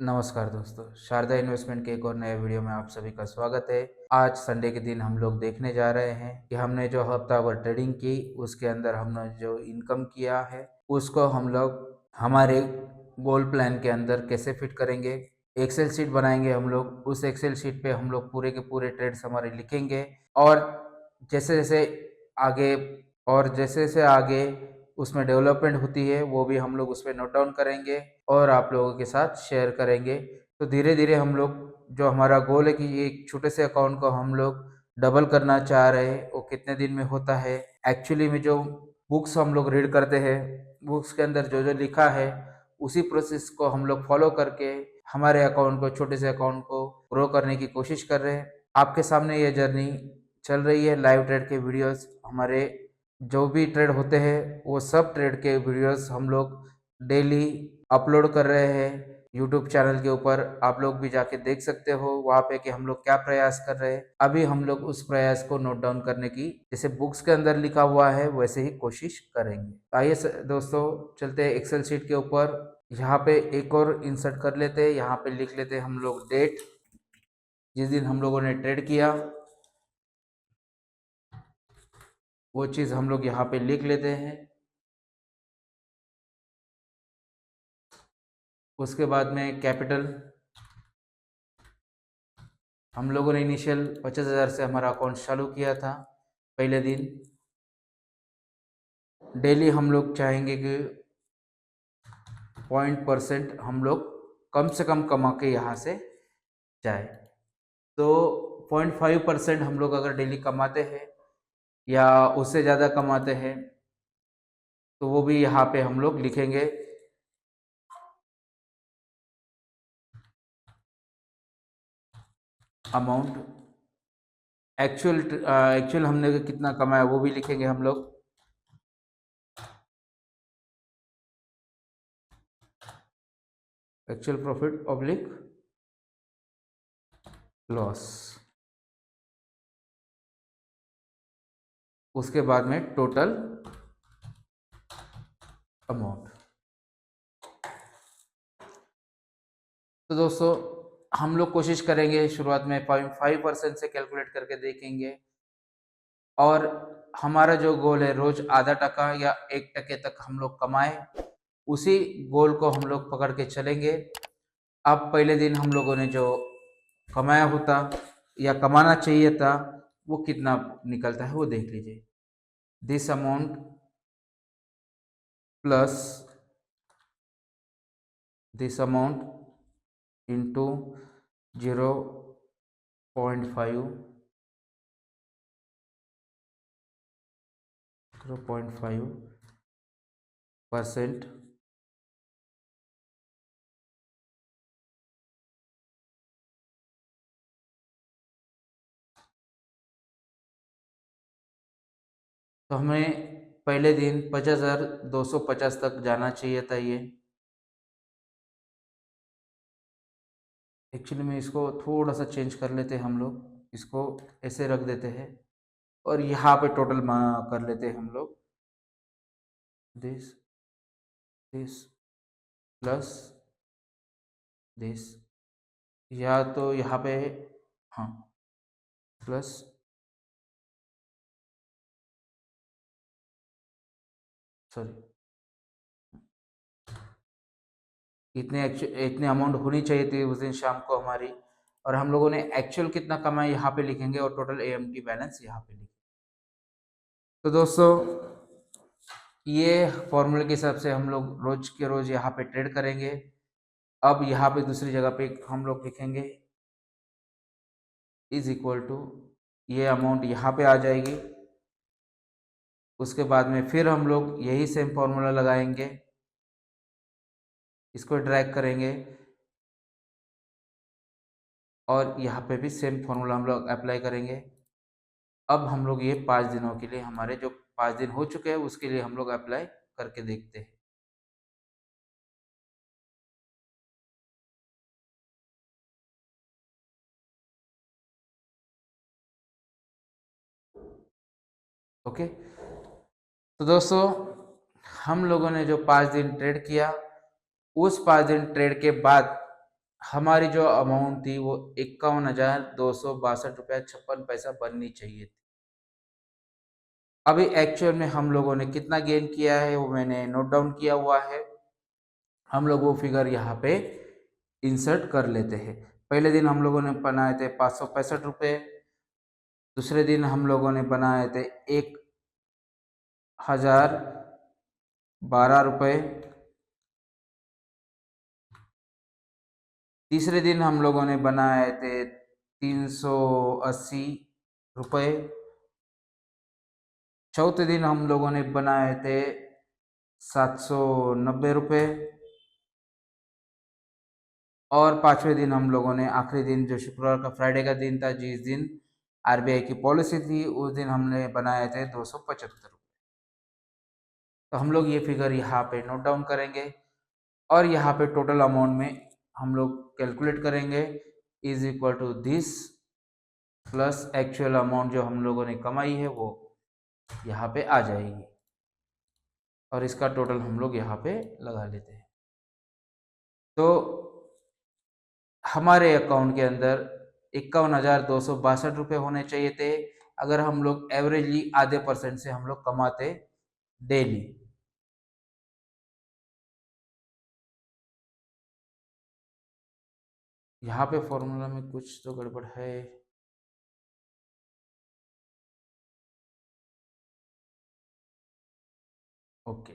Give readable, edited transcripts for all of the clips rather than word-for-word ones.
नमस्कार दोस्तों, शारदा इन्वेस्टमेंट के एक और नए वीडियो में आप सभी का स्वागत है। आज संडे के दिन हम लोग देखने जा रहे हैं कि हमने जो हफ्ता भर ट्रेडिंग की उसके अंदर हमने जो इनकम किया है उसको हम लोग हमारे गोल प्लान के अंदर कैसे फिट करेंगे। एक्सेल शीट बनाएंगे हम लोग, उस एक्सेल शीट पे हम लोग पूरे के पूरे ट्रेड्स हमारे लिखेंगे और जैसे जैसे आगे जैसे जैसे आगे उसमें डेवलपमेंट होती है वो भी हम लोग उस पर नोट डाउन करेंगे और आप लोगों के साथ शेयर करेंगे। तो धीरे धीरे हम लोग जो हमारा गोल है कि एक छोटे से अकाउंट को हम लोग डबल करना चाह रहे हैं वो कितने दिन में होता है। एक्चुअली में जो बुक्स हम लोग रीड करते हैं, बुक्स के अंदर जो जो लिखा है उसी प्रोसेस को हम लोग फॉलो करके हमारे अकाउंट को, छोटे से अकाउंट को ग्रो करने की कोशिश कर रहे हैं। आपके सामने ये जर्नी चल रही है। लाइव ट्रेड के वीडियोस हमारे जो भी ट्रेड होते हैं वो सब ट्रेड के वीडियोस हम लोग डेली अपलोड कर रहे हैं यूट्यूब चैनल के ऊपर। आप लोग भी जाके देख सकते हो वहाँ पे कि हम लोग क्या प्रयास कर रहे हैं। अभी हम लोग उस प्रयास को नोट डाउन करने की, जैसे बुक्स के अंदर लिखा हुआ है वैसे ही कोशिश करेंगे। आइए दोस्तों चलते हैं एक्सेल शीट के ऊपर। यहाँ पे एक और इंसर्ट कर लेते हैं, यहाँ पे लिख लेते हैं हम लोग डेट, जिस दिन हम लोगों ने ट्रेड किया वो चीज़ हम लोग यहाँ पे लिख लेते हैं। उसके बाद में कैपिटल, हम लोगों ने इनिशियल 50,000 से हमारा अकाउंट चालू किया था पहले दिन। डेली हम लोग चाहेंगे कि 0.% हम लोग कम से कम कमा के यहाँ से जाए। तो 0.5% हम लोग अगर डेली कमाते हैं या उससे ज़्यादा कमाते हैं तो वो भी यहाँ पे हम लोग लिखेंगे। अमाउंट एक्चुअल हमने कितना कमाया वो भी लिखेंगे हम लोग। Actual profit oblique loss. उसके बाद में टोटल अमाउंट। तो दोस्तों हम लोग कोशिश करेंगे शुरुआत में 0.5% से कैलकुलेट करके देखेंगे और हमारा जो गोल है रोज आधा टका या 1% तक हम लोग कमाए, उसी गोल को हम लोग पकड़ के चलेंगे। अब पहले दिन हम लोगों ने जो कमाया होता या कमाना चाहिए था वो कितना निकलता है वो देख लीजिए। This amount plus this amount into 0.5 0.5% तो हमें पहले दिन 50,250 तक जाना चाहिए था। ये एक्चुअली में इसको थोड़ा सा चेंज कर लेते हैं हम लोग, इसको ऐसे रख देते हैं और यहाँ पे टोटल कर लेते हैं हम लोग। दिस दिस प्लस दिस, या तो यहाँ पे हाँ प्लस सॉरी इतने अमाउंट होनी चाहिए थी उस दिन शाम को हमारी, और हम लोगों ने एक्चुअल कितना कमाया यहाँ पे लिखेंगे और टोटल एएमटी बैलेंस यहाँ पे लिखेंगे। तो दोस्तों ये फॉर्मूले के हिसाब से हम लोग रोज के रोज यहाँ पे ट्रेड करेंगे। अब यहाँ पे दूसरी जगह पे हम लोग लिखेंगे इज इक्वल टू, ये अमाउंट यहाँ पे आ जाएगी। उसके बाद में फिर हम लोग यही सेम फॉर्मूला लगाएंगे, इसको ड्रैग करेंगे और यहाँ पे भी सेम फॉर्मूला हम लोग अप्लाई करेंगे। अब हम लोग ये 5 दिनों के लिए, हमारे जो 5 दिन हो चुके हैं उसके लिए हम लोग अप्लाई करके देखते हैं। ओके, तो दोस्तों हम लोगों ने जो 5 दिन ट्रेड किया, उस 5 दिन ट्रेड के बाद हमारी जो अमाउंट थी वो 51,262 रुपया 56 पैसा बननी चाहिए थी। अभी एक्चुअल में हम लोगों ने कितना गेन किया है वो मैंने नोट डाउन किया हुआ है। हम लोग वो फिगर यहाँ पे इंसर्ट कर लेते हैं। पहले दिन हम लोगों ने बनाए थे 565 रुपये, दूसरे दिन हम लोगों ने बनाए थे 1,012 रुपये, तीसरे दिन हम लोगों ने बनाए थे 380 रुपये, चौथे दिन हम लोगों ने बनाए थे 790 रुपये, और पांचवें दिन हम लोगों ने आखिरी दिन जो शुक्रवार का फ्राइडे का दिन था, जिस दिन आरबीआई की पॉलिसी थी, उस दिन हमने बनाए थे 275 रुपये। तो हम लोग ये फिगर यहाँ पे नोट डाउन करेंगे और यहाँ पे टोटल अमाउंट में हम लोग कैलकुलेट करेंगे is equal to this plus actual amount जो हम लोगों ने कमाई है वो यहाँ पे आ जाएगी, और इसका टोटल हम लोग यहाँ पे लगा लेते हैं। तो हमारे अकाउंट के अंदर 51,262 रुपये होने चाहिए थे, अगर हम लोग एवरेजली आधे % से हम लोग कमाते डेली। यहाँ पे फॉर्मूला में कुछ तो गड़बड़ है। ओके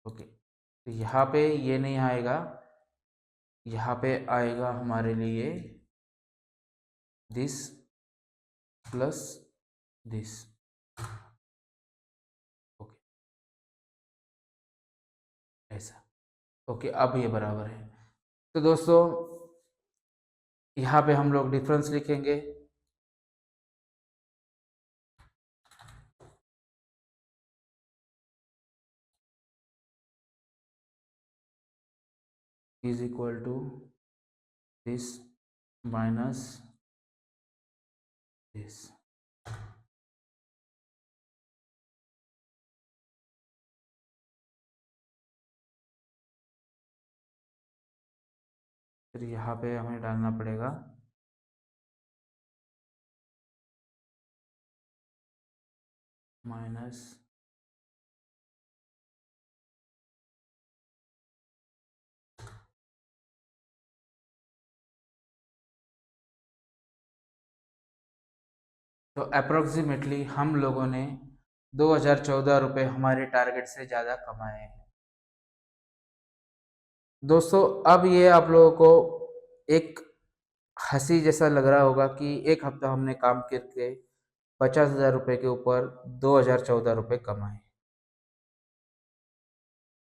ओके, तो यहाँ पे ये नहीं आएगा, यहाँ पे आएगा हमारे लिए दिस प्लस दिस। ओके ऐसा। ओके अब ये बराबर है। तो दोस्तों यहाँ पे हम लोग डिफरेंस लिखेंगे, is equal to this minus this. फिर यहाँ पे हमें डालना पड़ेगा माइनस तो अप्रोक्सीमेटली हम लोगों ने 2,014 रुपये हमारे टारगेट से ज़्यादा कमाए हैं। दोस्तों अब ये आप लोगों को एक हंसी जैसा लग रहा होगा कि एक हफ्ता हमने काम करके 50,000 रुपये के ऊपर 2,014 रुपये कमाए।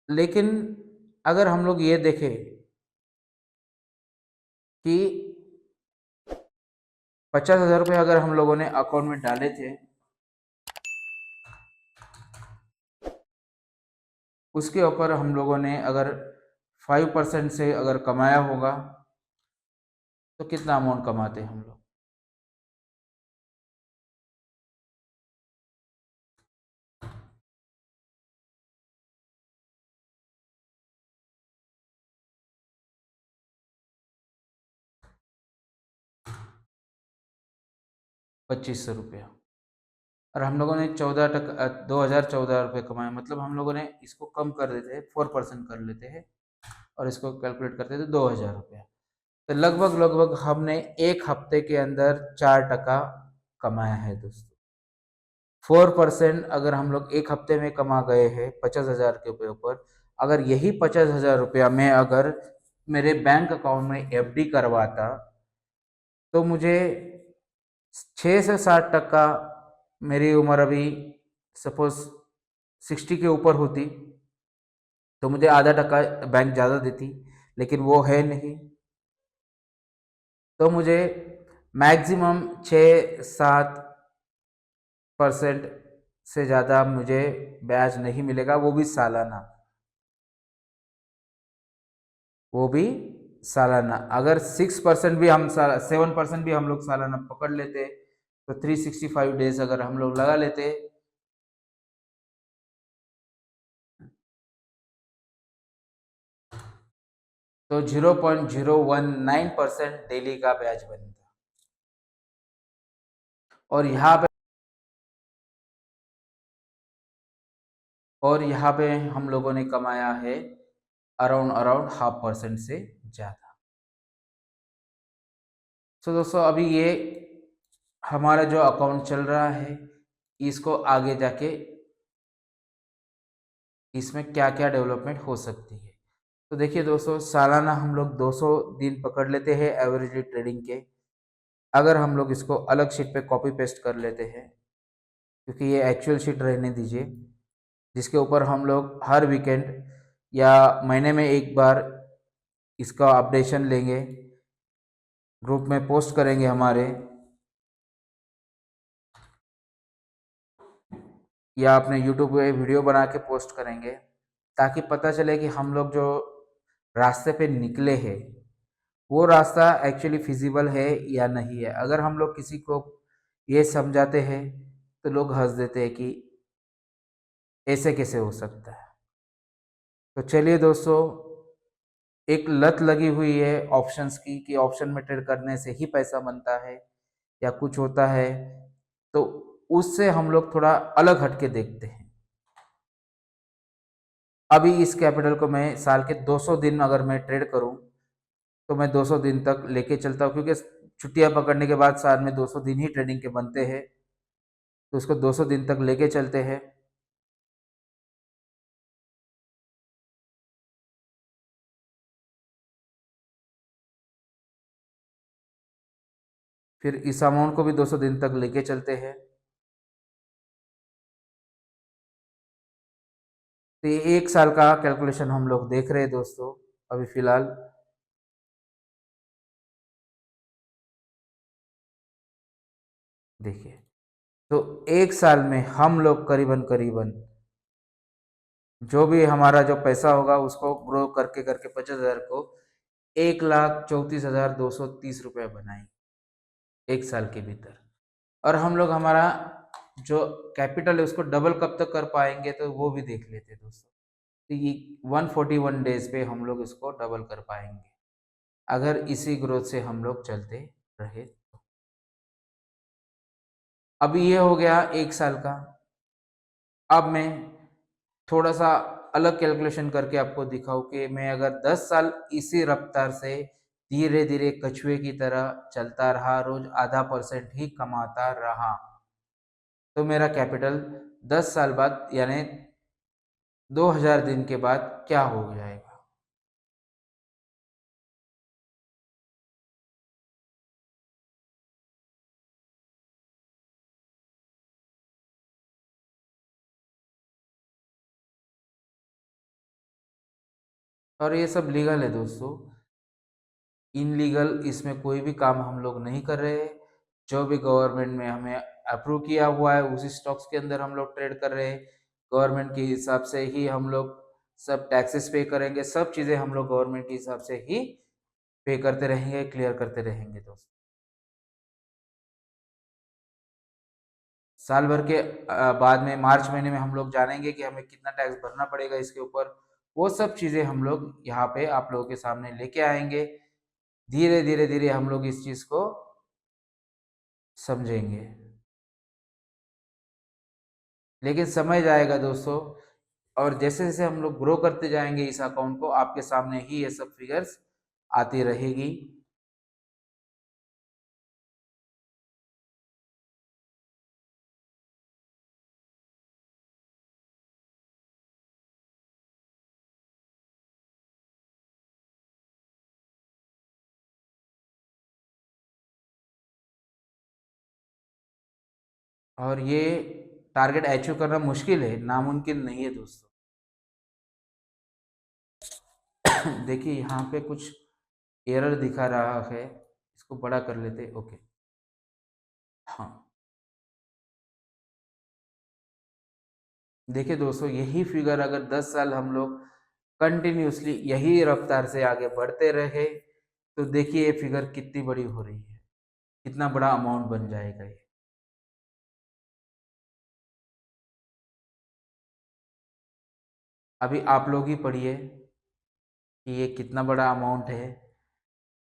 लेकिन अगर हम लोग ये देखें कि 50,000 रुपये अगर हम लोगों ने अकाउंट में डाले थे, उसके ऊपर हम लोगों ने अगर 5% से अगर कमाया होगा तो कितना अमाउंट कमाते हम लोग? ₹2,500। और हम लोगों ने 2,014 रुपये कमाए, मतलब हम लोगों ने इसको कम कर देते हैं, 4% कर लेते हैं और इसको कैलकुलेट करते थे 2,000 रुपया। तो लगभग लगभग हमने एक हफ्ते के अंदर 4% कमाया है दोस्तों। 4% अगर हम लोग एक हफ्ते में कमा गए हैं 50,000 के ऊपर, अगर यही 50,000 रुपया मैं अगर मेरे बैंक अकाउंट में एफडी करवाता तो मुझे 6 से 7%, मेरी उम्र अभी सपोज 60 के ऊपर होती तो मुझे आधा टका बैंक ज़्यादा देती, लेकिन वो है नहीं। तो मुझे मैक्सिमम 6-7% से ज़्यादा मुझे ब्याज नहीं मिलेगा, वो भी सालाना। वो भी सालाना अगर 6% भी हम 7% भी हम लोग सालाना पकड़ लेते तो 365 डेज अगर हम लोग लगा लेते तो 0.019% डेली का ब्याज बनता। और यहाँ पे हम लोगों ने कमाया है अराउंड अराउंड 0.5% से ज़्यादा। तो दोस्तों अभी ये हमारा जो अकाउंट चल रहा है, इसको आगे जाके इसमें क्या क्या डेवलपमेंट हो सकती है। तो देखिए दोस्तों, सालाना हम लोग 200 दिन पकड़ लेते हैं एवरेजली ट्रेडिंग के। अगर हम लोग इसको अलग शीट पे कॉपी पेस्ट कर लेते हैं, क्योंकि ये एक्चुअल शीट रहने दीजिए, जिसके ऊपर हम लोग हर वीकेंड या महीने में एक बार इसका अपडेशन लेंगे, ग्रुप में पोस्ट करेंगे हमारे, या अपने यूट्यूब पे वीडियो बना के पोस्ट करेंगे, ताकि पता चले कि हम लोग जो रास्ते पे निकले हैं वो रास्ता एक्चुअली फिजिबल है या नहीं है। अगर हम लोग किसी को ये समझाते हैं तो लोग हंस देते हैं कि ऐसे कैसे हो सकता है। तो चलिए दोस्तों, एक लत लगी हुई है ऑप्शंस की कि ऑप्शन में ट्रेड करने से ही पैसा बनता है या कुछ होता है, तो उससे हम लोग थोड़ा अलग हटके देखते हैं। अभी इस कैपिटल को मैं साल के 200 दिन अगर मैं ट्रेड करूं, तो मैं 200 दिन तक लेके चलता हूं, क्योंकि छुट्टियां पकड़ने के बाद साल में 200 दिन ही ट्रेडिंग के बनते हैं, तो उसको 200 दिन तक लेके चलते हैं। फिर इस अमाउंट को भी 200 दिन तक लेके चलते हैं। तो ये एक साल का कैलकुलेशन हम लोग देख रहे हैं दोस्तों अभी फिलहाल। देखिए, तो एक साल में हम लोग करीबन करीबन जो भी हमारा जो पैसा होगा उसको ग्रो करके करके 50,000 को 1,34,230 बनाएंगे एक साल के भीतर। और हम लोग हमारा जो कैपिटल है उसको डबल कब तक कर पाएंगे, तो वो भी देख लेते हैं दोस्तों। तो ये 141 डेज पे हम लोग इसको डबल कर पाएंगे, अगर इसी ग्रोथ से हम लोग चलते रहे तो। अभी ये हो गया एक साल का। अब मैं थोड़ा सा अलग कैलकुलेशन करके आपको दिखाऊं कि मैं अगर 10 साल इसी रफ्तार से धीरे धीरे कछुए की तरह चलता रहा, रोज ½ % ही कमाता रहा, तो मेरा कैपिटल 10 साल बाद यानी 2000 दिन के बाद क्या हो जाएगा। और ये सब लीगल है दोस्तों, इनलीगल इसमें कोई भी काम हम लोग नहीं कर रहे हैं। जो भी गवर्नमेंट में हमें अप्रूव किया हुआ है उसी स्टॉक्स के अंदर हम लोग ट्रेड कर रहे हैं। गवर्नमेंट के हिसाब से ही हम लोग सब टैक्सेस पे करेंगे, सब चीज़ें हम लोग गवर्नमेंट के हिसाब से ही पे करते रहेंगे, क्लियर करते रहेंगे दोस्त। साल भर के बाद में मार्च महीने में हम लोग जानेंगे कि हमें कितना टैक्स भरना पड़ेगा इसके ऊपर। वो सब चीज़ें हम लोग यहाँ पे आप लोगों के सामने लेके आएंगे। धीरे धीरे धीरे हम लोग इस चीज़ को समझेंगे, लेकिन समय जाएगा दोस्तों। और जैसे जैसे हम लोग ग्रो करते जाएंगे इस अकाउंट को, आपके सामने ही ये सब फिगर्स आती रहेगी। और ये टारगेट अचीव करना मुश्किल है, नामुमकिन नहीं है दोस्तों। देखिए यहाँ पे कुछ एरर दिखा रहा है, इसको बड़ा कर लेते। ओके, हाँ। देखिए दोस्तों, यही फिगर अगर 10 साल हम लोग कंटिन्यूसली यही रफ्तार से आगे बढ़ते रहे, तो देखिए ये फिगर कितनी बड़ी हो रही है, कितना बड़ा अमाउंट बन जाएगा ये। अभी आप लोग ही पढ़िए, कि ये कितना बड़ा अमाउंट है,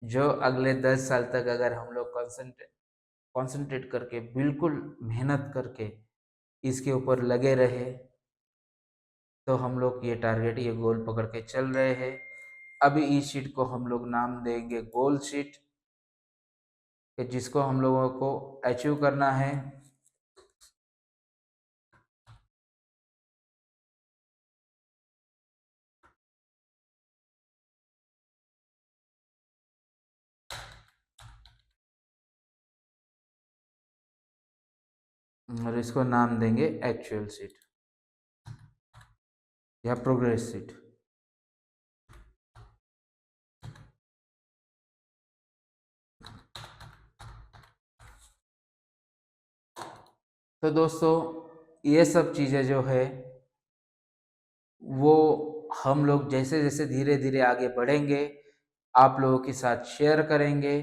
जो अगले 10 साल तक अगर हम लोग कंसंट्रेट करके बिल्कुल मेहनत करके इसके ऊपर लगे रहे, तो हम लोग ये टारगेट, ये गोल पकड़ के चल रहे हैं। अभी इस शीट को हम लोग नाम देंगे गोल शीट, कि जिसको हम लोगों को अचीव करना है। और इसको नाम देंगे एक्चुअल शीट या प्रोग्रेस शीट। तो दोस्तों, ये सब चीज़ें जो है वो हम लोग जैसे जैसे धीरे धीरे आगे बढ़ेंगे, आप लोगों के साथ शेयर करेंगे।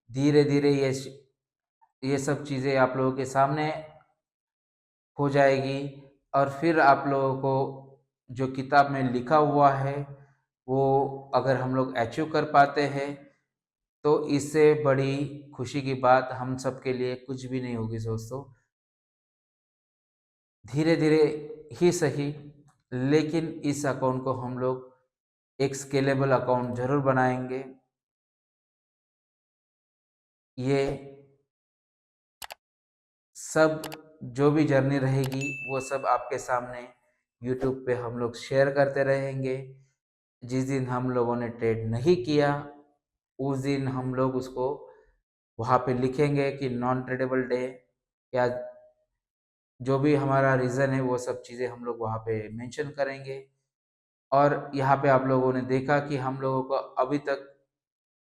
धीरे धीरे ये सब चीज़ें आप लोगों के सामने हो जाएगी, और फिर आप लोगों को जो किताब में लिखा हुआ है वो अगर हम लोग अचीव कर पाते हैं, तो इससे बड़ी खुशी की बात हम सब के लिए कुछ भी नहीं होगी दोस्तों। धीरे धीरे ही सही, लेकिन इस अकाउंट को हम लोग एक स्केलेबल अकाउंट जरूर बनाएंगे। ये सब जो भी जर्नी रहेगी वो सब आपके सामने यूट्यूब पे हम लोग शेयर करते रहेंगे। जिस दिन हम लोगों ने ट्रेड नहीं किया, उस दिन हम लोग उसको वहाँ पे लिखेंगे कि नॉन ट्रेडेबल डे, या जो भी हमारा रीज़न है वो सब चीज़ें हम लोग वहाँ पे मेंशन करेंगे। और यहाँ पे आप लोगों ने देखा कि हम लोगों को अभी तक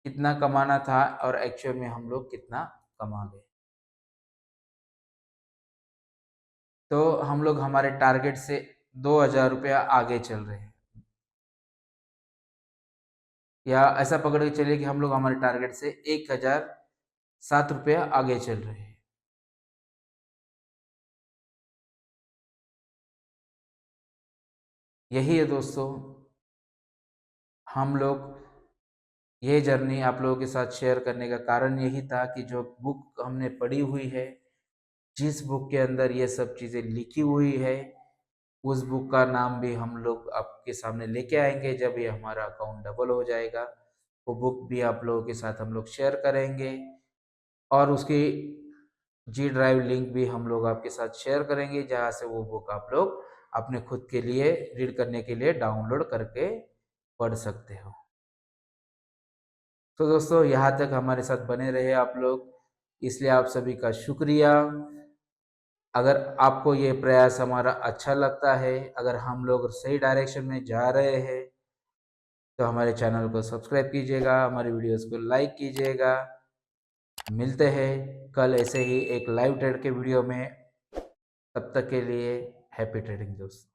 कितना कमाना था और एक्चुअल में हम लोग कितना कमा गए। तो हम लोग हमारे टारगेट से 2,000 रुपया आगे चल रहे हैं, या ऐसा पकड़ के चलिए कि हम लोग हमारे टारगेट से 1,007 रुपया आगे चल रहे हैं। यही है दोस्तों, हम लोग ये जर्नी आप लोगों के साथ शेयर करने का कारण यही था कि जो बुक हमने पढ़ी हुई है, जिस बुक के अंदर ये सब चीज़ें लिखी हुई है, उस बुक का नाम भी हम लोग आपके सामने लेके आएंगे जब ये हमारा अकाउंट डबल हो जाएगा। वो बुक भी आप लोगों के साथ हम लोग शेयर करेंगे, और उसकी जी ड्राइव लिंक भी हम लोग आपके साथ शेयर करेंगे, जहाँ से वो बुक आप लोग अपने खुद के लिए रीड करने के लिए डाउनलोड करके पढ़ सकते हो। तो दोस्तों, यहाँ तक हमारे साथ बने रहे आप लोग, इसलिए आप सभी का शुक्रिया। अगर आपको ये प्रयास हमारा अच्छा लगता है, अगर हम लोग सही डायरेक्शन में जा रहे हैं, तो हमारे चैनल को सब्सक्राइब कीजिएगा, हमारी वीडियोस को लाइक कीजिएगा। मिलते हैं कल ऐसे ही एक लाइव ट्रेड के वीडियो में। तब तक के लिए हैप्पी ट्रेडिंग दोस्तों।